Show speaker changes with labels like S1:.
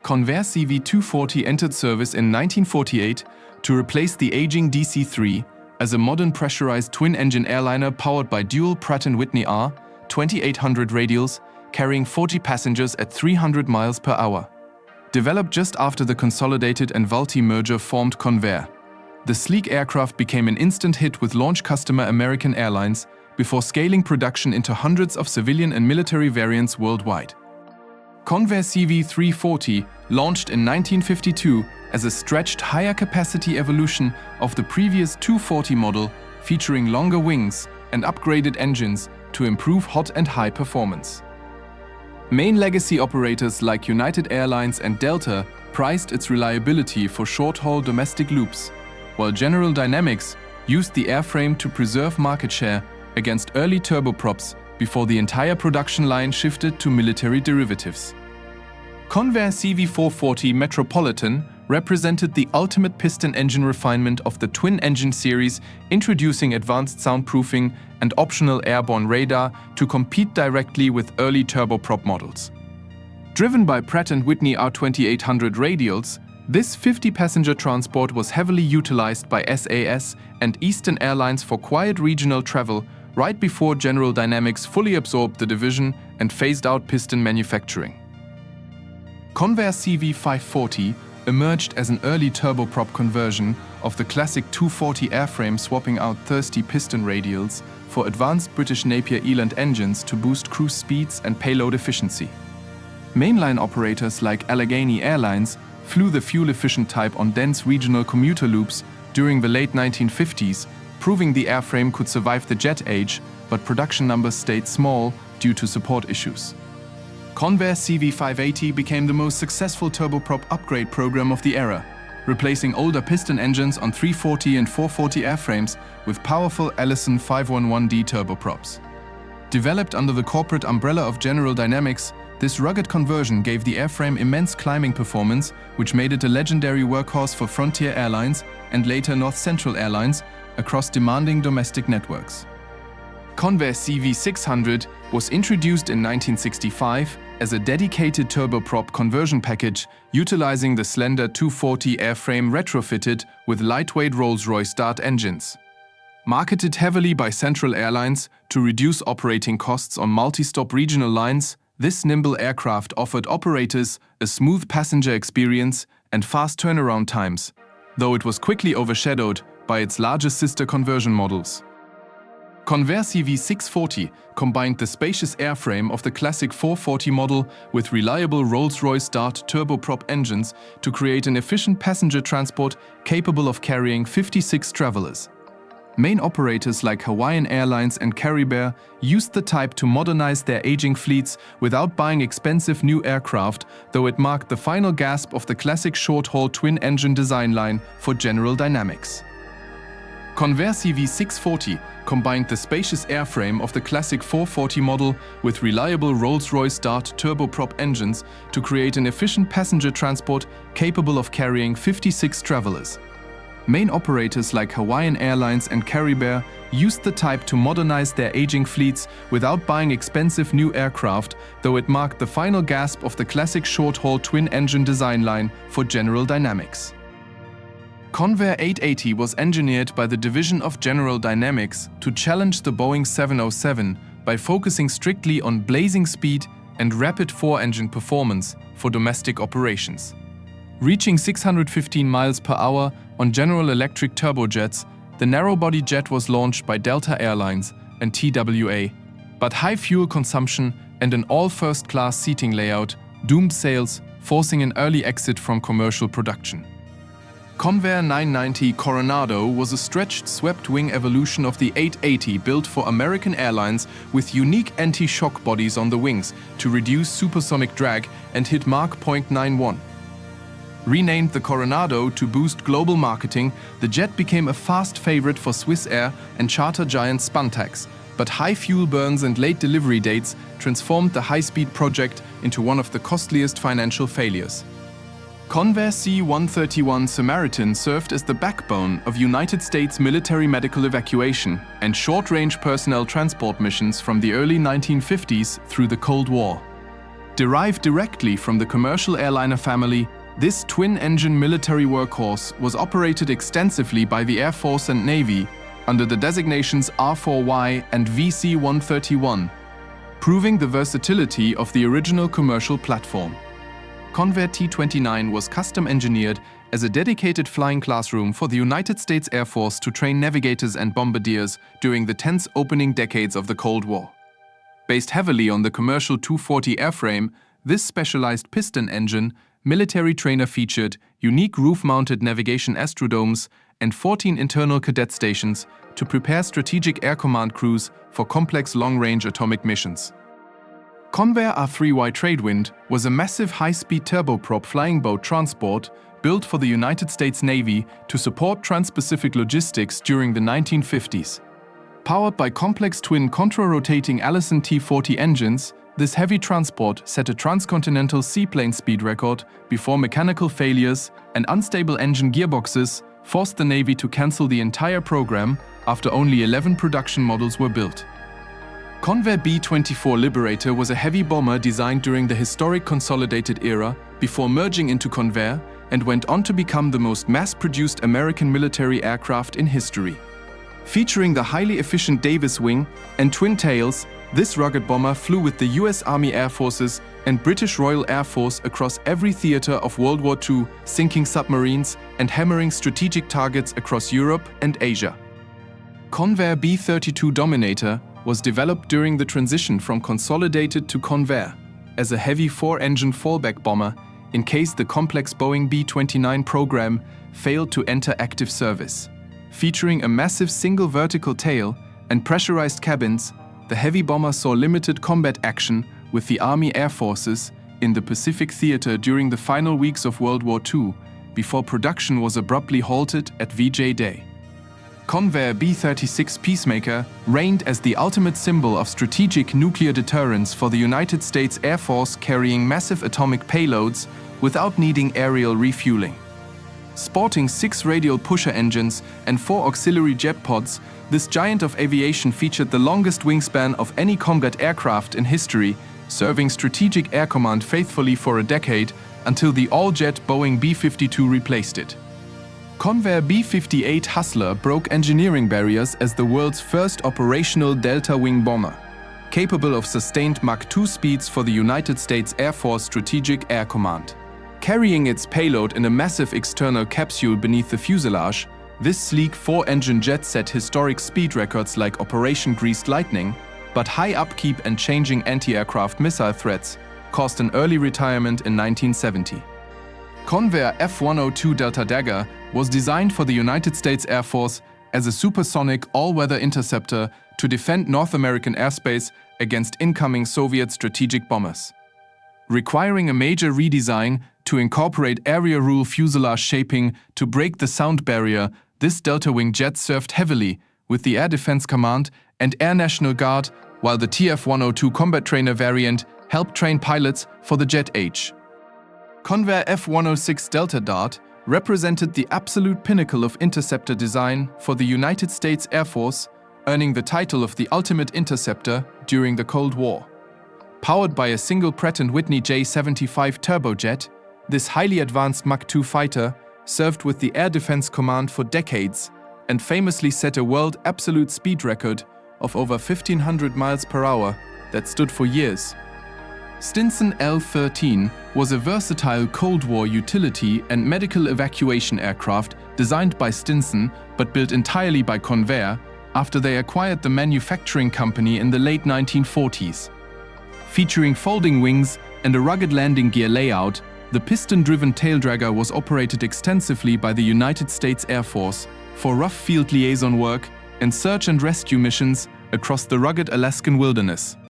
S1: Convair CV-240 entered service in 1948 to replace the aging DC-3 as a modern pressurized twin-engine airliner powered by dual Pratt & Whitney R2800 radials, carrying 40 passengers at 300 miles per hour. Developed just after the Consolidated and Vultee merger formed Convair, the sleek aircraft became an instant hit with launch customer American Airlines before scaling production into hundreds of civilian and military variants worldwide. Convair CV-340 launched in 1952 as a stretched higher-capacity evolution of the previous 240 model, featuring longer wings and upgraded engines to improve hot and high performance. Main legacy operators like United Airlines and Delta prized its reliability for short-haul domestic loops, while General Dynamics used the airframe to preserve market share against early turboprops before the entire production line shifted to military derivatives. Convair CV-440 Metropolitan represented the ultimate piston engine refinement of the twin-engine series, introducing advanced soundproofing and optional airborne radar to compete directly with early turboprop models. Driven by Pratt & Whitney R2800 radials, this 50-passenger transport was heavily utilized by SAS and Eastern Airlines for quiet regional travel right before General Dynamics fully absorbed the division and phased out piston manufacturing. Convair CV-540 emerged as an early turboprop conversion of the classic 240 airframe, swapping out thirsty piston radials for advanced British Napier Eland engines to boost cruise speeds and payload efficiency. Mainline operators like Allegheny Airlines flew the fuel-efficient type on dense regional commuter loops during the late 1950s, proving the airframe could survive the jet age, but production numbers stayed small due to support issues. Convair CV-580 became the most successful turboprop upgrade program of the era, replacing older piston engines on 340 and 440 airframes with powerful Allison 511D turboprops. Developed under the corporate umbrella of General Dynamics, this rugged conversion gave the airframe immense climbing performance, which made it a legendary workhorse for Frontier Airlines and later North Central Airlines across demanding domestic networks. Convair CV-600 was introduced in 1965 as a dedicated turboprop conversion package utilizing the slender 240 airframe retrofitted with lightweight Rolls-Royce Dart engines. Marketed heavily by Central Airlines to reduce operating costs on multi-stop regional lines, this nimble aircraft offered operators a smooth passenger experience and fast turnaround times, though it was quickly overshadowed by its larger sister conversion models. Convair CV-640 combined the spacious airframe of the classic 440 model with reliable Rolls-Royce Dart turboprop engines to create an efficient passenger transport capable of carrying 56 travelers. Main operators like Hawaiian Airlines and Caribbear used the type to modernize their aging fleets without buying expensive new aircraft, though it marked the final gasp of the classic short-haul twin-engine design line for General Dynamics. Convair CV-640 combined the spacious airframe of the classic 440 model with reliable Rolls-Royce Dart turboprop engines to create an efficient passenger transport capable of carrying 56 travelers. Main operators like Hawaiian Airlines and Caribbear used the type to modernize their aging fleets without buying expensive new aircraft, though it marked the final gasp of the classic short-haul twin-engine design line for General Dynamics. Convair 880 was engineered by the division of General Dynamics to challenge the Boeing 707 by focusing strictly on blazing speed and rapid four-engine performance for domestic operations. Reaching 615 miles per hour on General Electric turbojets, the narrow-body jet was launched by Delta Airlines and TWA, but high fuel consumption and an all-first-class seating layout doomed sales, forcing an early exit from commercial production. Convair 990 Coronado was a stretched swept-wing evolution of the 880 built for American Airlines with unique anti-shock bodies on the wings to reduce supersonic drag and hit Mach 0.91. Renamed the Coronado to boost global marketing, the jet became a fast favorite for Swiss Air and charter giant Spantax, but high fuel burns and late delivery dates transformed the high-speed project into one of the costliest financial failures. Convair C-131 Samaritan served as the backbone of United States military medical evacuation and short-range personnel transport missions from the early 1950s through the Cold War. Derived directly from the commercial airliner family, this twin-engine military workhorse was operated extensively by the Air Force and Navy under the designations R3Y and VC-131, proving the versatility of the original commercial platform. Convair T-29 was custom-engineered as a dedicated flying classroom for the United States Air Force to train navigators and bombardiers during the tense opening decades of the Cold War. Based heavily on the commercial 240 airframe, this specialized piston engine military trainer featured unique roof-mounted navigation astrodomes and 14 internal cadet stations to prepare strategic air command crews for complex long-range atomic missions. Convair R3Y Tradewind was a massive high-speed turboprop flying boat transport built for the United States Navy to support trans-Pacific logistics during the 1950s. Powered by complex twin contra-rotating Allison T-40 engines, this heavy transport set a transcontinental seaplane speed record before mechanical failures and unstable engine gearboxes forced the Navy to cancel the entire program after only 11 production models were built. Convair B-24 Liberator was a heavy bomber designed during the historic Consolidated-era before merging into Convair and went on to become the most mass-produced American military aircraft in history. Featuring the highly efficient Davis wing and twin tails, this rugged bomber flew with the US Army Air Forces and British Royal Air Force across every theater of World War II, sinking submarines and hammering strategic targets across Europe and Asia. Convair B-32 Dominator was developed during the transition from Consolidated to Convair as a heavy 4-engine fallback bomber in case the complex Boeing B-29 program failed to enter active service. Featuring a massive single vertical tail and pressurized cabins, the heavy bomber saw limited combat action with the Army Air Forces in the Pacific Theater during the final weeks of World War II, before production was abruptly halted at VJ Day. Convair B-36 Peacemaker reigned as the ultimate symbol of strategic nuclear deterrence for the United States Air Force, carrying massive atomic payloads without needing aerial refueling. Sporting 6 radial pusher engines and 4 auxiliary jet pods, this giant of aviation featured the longest wingspan of any combat aircraft in history, serving Strategic Air Command faithfully for a decade until the all-jet Boeing B-52 replaced it. Convair B-58 Hustler broke engineering barriers as the world's first operational delta-wing bomber, capable of sustained Mach 2 speeds for the United States Air Force Strategic Air Command. Carrying its payload in a massive external capsule beneath the fuselage, this sleek 4-engine jet set historic speed records like Operation Greased Lightning, but high upkeep and changing anti-aircraft missile threats caused an early retirement in 1970. Convair F-102 Delta Dagger was designed for the United States Air Force as a supersonic all-weather interceptor to defend North American airspace against incoming Soviet strategic bombers. Requiring a major redesign to incorporate area rule fuselage shaping to break the sound barrier, this delta-wing jet served heavily with the Air Defense Command and Air National Guard, while the TF-102 combat trainer variant helped train pilots for the jet age. Convair F-106 Delta Dart represented the absolute pinnacle of interceptor design for the United States Air Force, earning the title of the ultimate interceptor during the Cold War. Powered by a single Pratt & Whitney J75 turbojet, this highly advanced Mach 2 fighter served with the Air Defense Command for decades and famously set a world absolute speed record of over 1,500 miles per hour that stood for years. Stinson L-13 was a versatile Cold War utility and medical evacuation aircraft designed by Stinson but built entirely by Convair after they acquired the manufacturing company in the late 1940s. Featuring folding wings and a rugged landing gear layout, the piston-driven taildragger was operated extensively by the United States Air Force for rough field liaison work and search and rescue missions across the rugged Alaskan wilderness.